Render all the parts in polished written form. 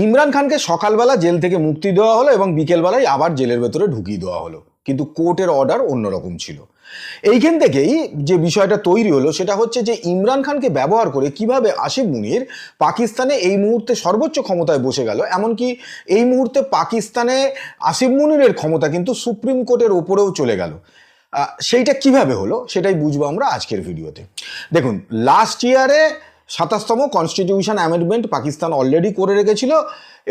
ইমরান খানকে সকালবেলা জেল থেকে মুক্তি দেওয়া হলো এবং বিকেলবেলায় আবার জেলের ভেতরে ঢুকিয়ে দেওয়া হলো, কিন্তু কোর্টের অর্ডার অন্যরকম ছিল। এইখান থেকেই যে বিষয়টা তৈরি হলো সেটা হচ্ছে যে ইমরান খানকে ব্যবহার করে কিভাবে আসিফ মুনির পাকিস্তানে এই মুহূর্তে সর্বোচ্চ ক্ষমতায় বসে গেল, এমনকি এই মুহূর্তে পাকিস্তানে আসিফ মুনিরের ক্ষমতা কিন্তু সুপ্রিম কোর্টের ওপরেও চলে গেল। সেইটা কিভাবে হলো সেটাই বুঝবো আমরা আজকের ভিডিওতে। দেখুন, লাস্ট ইয়ারে 27তম কনস্টিটিউশন অ্যামেন্ডমেন্ট পাকিস্তান অলরেডি করে রেখেছিল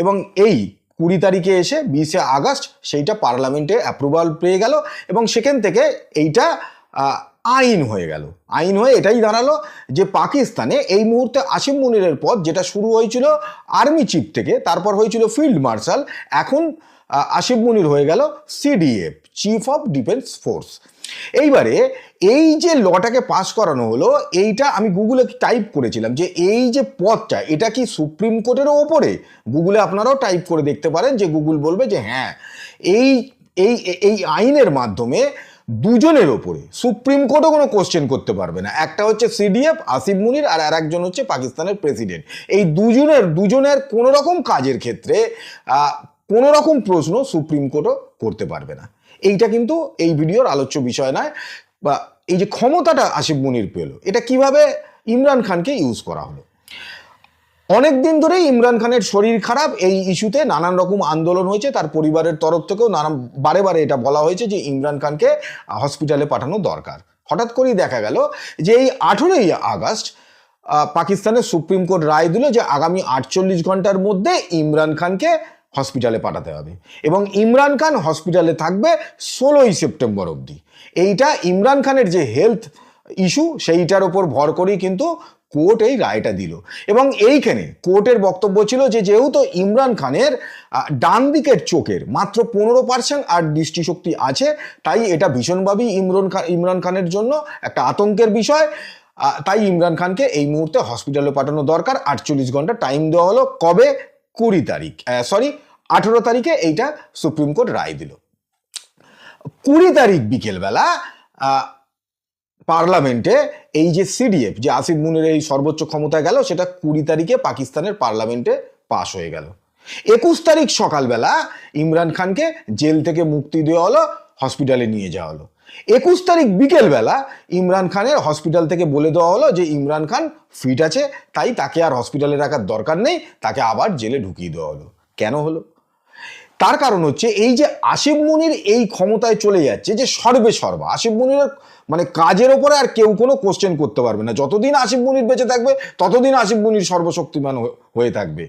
এবং এই 20 তারিখে এসে 20শে আগস্ট সেইটা পার্লামেন্টে অ্যাপ্রুভাল পেয়ে গেল এবং সেখান থেকে এইটা আইন হয়ে গেল। আইন হয়ে এটাই দাঁড়ালো যে পাকিস্তানে এই মুহূর্তে আসিফ মুনিরের পদ, যেটা শুরু হয়েছিল আর্মি চিফ থেকে, তারপর হয়েছিল ফিল্ড মার্শাল, এখন আসিফ মুনির হয়ে গেল CDF, chief of defence force. এইবারে এই যে লটাকে পাস করানো হলো, এইটা আমি গুগলে টাইপ করেছিলাম যে এই যে পদটা এটা কি সুপ্রিম কোর্টেরও ওপরে। গুগলে আপনারাও টাইপ করে দেখতে পারেন, যে গুগল বলবে যে হ্যাঁ, এই এই এই আইনের মাধ্যমে দুজনের ওপরে সুপ্রিম কোর্টও কোনো কোশ্চেন করতে পারবে না। একটা হচ্ছে সিডিএফ আসিফ মুনির আর একজন হচ্ছে পাকিস্তানের প্রেসিডেন্ট। এই দুজনের কোনো রকম কাজের ক্ষেত্রে কোনো রকম প্রশ্ন সুপ্রিম কোর্টও করতে পারবে না। এইটা কিন্তু এই ভিডিওর আলোচ্য বিষয় নয়। বা এই যে ক্ষমতাটা আসিফ মুনির পেল, এটা কিভাবে ইমরান খানকে ইউজ করা হলো। অনেক দিন ধরেই ইমরান খানের শরীর খারাপ, এই ইস্যুতে নানান রকম আন্দোলন হয়েছে, তার পরিবারের তরফ থেকেও বারে বারে এটা বলা হয়েছে যে ইমরান খানকে হসপিটালে পাঠানো দরকার। হঠাৎ করেই দেখা গেল যে এই 18ই আগস্ট পাকিস্তানের সুপ্রিম কোর্ট রায় দিল যে আগামী 48 ঘন্টার মধ্যে ইমরান খানকে হসপিটালে পাঠাতে হবে এবং ইমরান খান হসপিটালে থাকবে 16ই সেপ্টেম্বর অবধি। এইটা ইমরান খানের যে হেলথ ইস্যু সেইটার ওপর ভর করেই কিন্তু কোর্ট এই রায়টা দিল। এবং এইখানে কোর্টের বক্তব্য ছিল যে যেহেতু ইমরান খানের ডান দিকের চোখের মাত্র 15% আর দৃষ্টিশক্তি আছে, তাই এটা ভীষণভাবেই ইমরান খানের জন্য একটা আতঙ্কের বিষয়। তাই ইমরান খানকে এই মুহূর্তে হসপিটালে পাঠানো দরকার। 48 ঘন্টা টাইম দেওয়া হলো। কবে? 18 তারিখে এইটা সুপ্রিম কোর্ট রায় দিল। 20 তারিখ বিকেলবেলা পার্লামেন্টে এই যে সিডিএফ, যে আসিফ মুনির এই সর্বোচ্চ ক্ষমতায় গেল, সেটা 20 তারিখে পাকিস্তানের পার্লামেন্টে পাশ হয়ে গেল। 21 তারিখ সকালবেলা ইমরান খানকে জেল থেকে মুক্তি দেওয়া হলো, হসপিটালে নিয়ে যাওয়া হলো। 21 তারিখ বিকেলবেলা ইমরান খানের হসপিটাল থেকে বলে দেওয়া হলো যে ইমরান খান ফিট আছে, তাই তাকে আর হসপিটালে রাখার দরকার নেই, তাকে আবার জেলে ঢুকিয়ে দেওয়া হলো। কেন হলো? তার কারণ হচ্ছে এই যে আসিফ মুনির এই ক্ষমতায় চলে যাচ্ছে, যে সর্বা আসিফ মুনিরের মানে কাজের ওপরে আর কেউ কোনো কোশ্চেন করতে পারবে না। যতদিন আসিফ মুনির বেঁচে থাকবে ততদিন আসিফ মুনির সর্বশক্তিমান হয়ে থাকবে।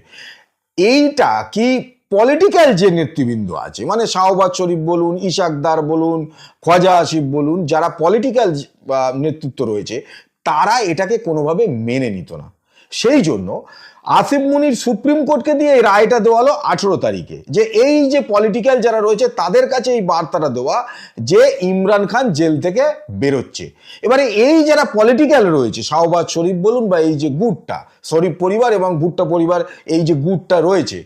এইটা কি পলিটিক্যাল যে নেতৃবৃন্দ আছে, মানে শাহবাজ শরীফ বলুন, ইশাকদার বলুন, খোয়াজা আসিফ বলুন, যারা পলিটিক্যাল নেতৃত্ব রয়েছে, তারা এটাকে কোনোভাবে মেনে নিত না। সেই জন্য আসিফ মুনির সুপ্রিম কোর্টকে দিয়ে এই রায়টা দেওয়া হলো 18 তারিখে, যে এই যে পলিটিক্যাল যারা রয়েছে তাদের কাছে এই বার্তাটা দেওয়া যে ইমরান খান জেল থেকে বেরোচ্ছে। এবারে এই যারা পলিটিক্যাল রয়েছে, শাহবাজ শরীফ বলুন বা এই যে গুটটা শরীফ পরিবার এবং ভুট্টা পরিবার, এই যে গুটটা রয়েছে,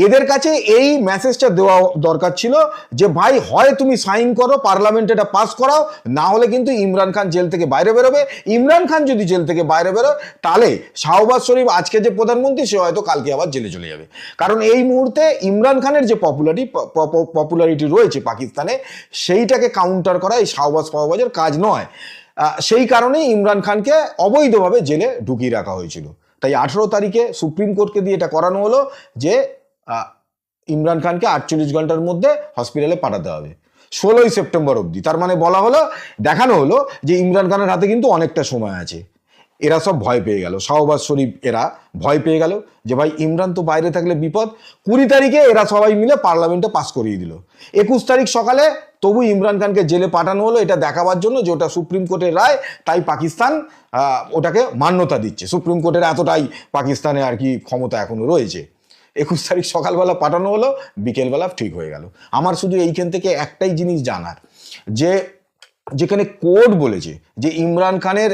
এদের কাছে এই মেসেজটা দেওয়া দরকার ছিল যে ভাই, হয় তুমি সাইন করো, পার্লামেন্টে এটা পাস করাও, না হলে কিন্তু ইমরান খান জেল থেকে বাইরে বেরোবে। ইমরান খান যদি জেল থেকে বাইরে বেরোয়, তাহলে শাহবাজ শরীফ আজকে যে প্রধানমন্ত্রী, সে হয়তো কালকে আবার জেলে চলে যাবে। কারণ এই মুহূর্তে ইমরান খানের যে পপুলারিটি রয়েছে পাকিস্তানে, সেইটাকে কাউন্টার করা এই শাহবাজের কাজ নয়। সেই কারণেই ইমরান খানকে অবৈধভাবে জেলে ঢুকিয়ে রাখা হয়েছিল। তাই 18 তারিখে সুপ্রিম কোর্টকে দিয়ে এটা করানো হলো যে ইমরান খানকে 48 ঘন্টার মধ্যে হসপিটালে পাঠাতে হবে 16ই সেপ্টেম্বর অবধি। তার মানে বলা হলো, দেখানো হলো যে ইমরান খানের হাতে কিন্তু অনেকটা সময় আছে। এরা সব ভয় পেয়ে গেল, শাহবাজ শরীফ এরা ভয় পেয়ে গেল যে ভাই, ইমরান তো বাইরে থাকলে বিপদ। 20 তারিখে এরা সবাই মিলে পার্লামেন্টে পাস করিয়ে দিল। 21 তারিখ সকালে তবু ইমরান খানকে জেলে পাঠানো হলো, এটা দেখাবার জন্য যে ওটা সুপ্রিম কোর্টের রায়, তাই পাকিস্তান ওটাকে মান্যতা দিচ্ছে। সুপ্রিম কোর্টের এতটাই পাকিস্তানে আর কি ক্ষমতা এখনো রয়েছে। 21 তারিখ সকালবেলা পাঠানো হলো, বিকেলবেলা ঠিক হয়ে গেল। আমার শুধু এইখান থেকে একটাই জিনিস জানার, যে যেখানে কোর্ট বলেছে যে ইমরান খানের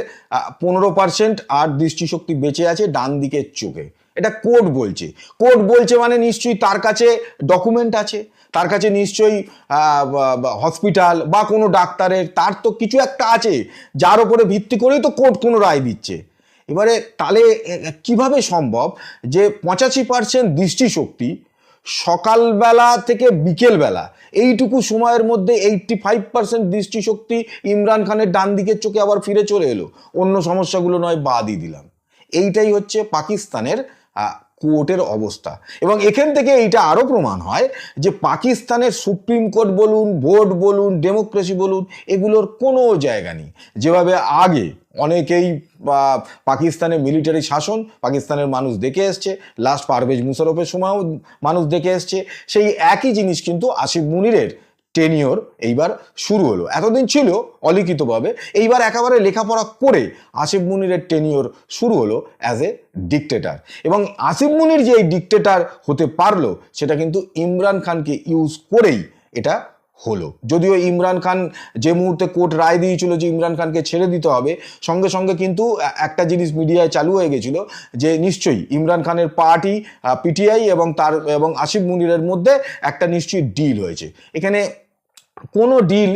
15% আর দৃষ্টিশক্তি বেঁচে আছে ডান দিকের চোখে, এটা কোর্ট বলছে মানে নিশ্চয়ই তার কাছে ডকুমেন্ট আছে, তার কাছে নিশ্চয়ই হসপিটাল বা কোনো ডাক্তারের তার তো কিছু একটা আছে, যার উপরে ভিত্তি করেই তো কোর্ট কোনো রায় দিচ্ছে। এবারে তাহলে কিভাবে সম্ভব যে 85% দৃষ্টিশক্তি সকালবেলা থেকে বিকেলবেলা এইটুকু সময়ের মধ্যে 85% দৃষ্টিশক্তি ইমরান খানের ডান দিকের চোখে আবার ফিরে চলে এলো, অন্য সমস্যাগুলো নয় বাদই দিলাম। এইটাই হচ্ছে পাকিস্তানের কোর্টের অবস্থা। এবং এখান থেকে এইটা আরও প্রমাণ হয় যে পাকিস্তানের সুপ্রিম কোর্ট বলুন, ভোট বলুন, ডেমোক্রেসি বলুন, এগুলোর কোনো জায়গা নেই। যেভাবে আগে অনেকেই পাকিস্তানের মিলিটারি শাসন পাকিস্তানের মানুষ দেখে এসছে, লাস্ট পারভেজ মুশারফের সময়ও মানুষ দেখে এসছে, সেই একই জিনিস কিন্তু আসিফ মুনিরের টেনিওর এইবার শুরু হলো। এতদিন ছিল অলিখিতভাবে, এইবার একেবারে লেখাপড়া করে আসিফ মুনিরের টেনিওর শুরু হলো অ্যাজ এ ডিক্টেটার। এবং আসিফ মুনির যে এই ডিক্টেটার হতে পারলো সেটা কিন্তু ইমরান খানকে ইউজ করেই এটা হলো। যদিও ইমরান খান যে মুহূর্তে কোর্ট রায় দিয়েছিল যে ইমরান খানকে ছেড়ে দিতে হবে, সঙ্গে সঙ্গে কিন্তু একটা জিনিস মিডিয়ায় চালু হয়ে গেছিল যে নিশ্চয়ই ইমরান খানের পার্টি পিটিআই এবং আসিফ মুনিরের মধ্যে একটা নিশ্চয়ই ডিল হয়েছে। এখানে কোনো ডিল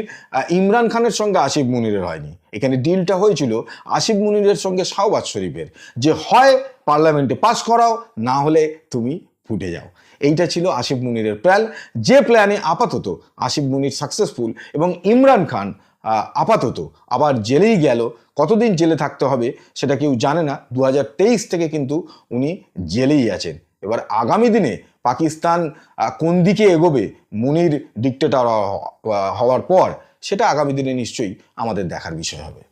ইমরান খানের সঙ্গে আসিফ মুনিরের হয়নি, এখানে ডিলটা হয়েছিল আসিফ মুনিরের সঙ্গে শাহবাজ শরীফের, যে হয় পার্লামেন্টে পাস করাও, না হলে তুমি ফুটে যাও। এইটা ছিল আসিফ মুনিরের প্ল্যান, যে প্ল্যানে আপাতত আসিফ মুনির সাকসেসফুল এবং ইমরান খান আপাতত আবার জেলেই গেল। কতদিন জেলে থাকতে হবে সেটা কেউ জানে না, 2023 থেকে কিন্তু উনি জেলেই আছেন। এবার আগামী দিনে পাকিস্তান কোন দিকে এগোবে মুনির ডিক্টেটর হওয়ার পর, সেটা আগামী দিনে নিশ্চয়ই আমাদের দেখার বিষয় হবে।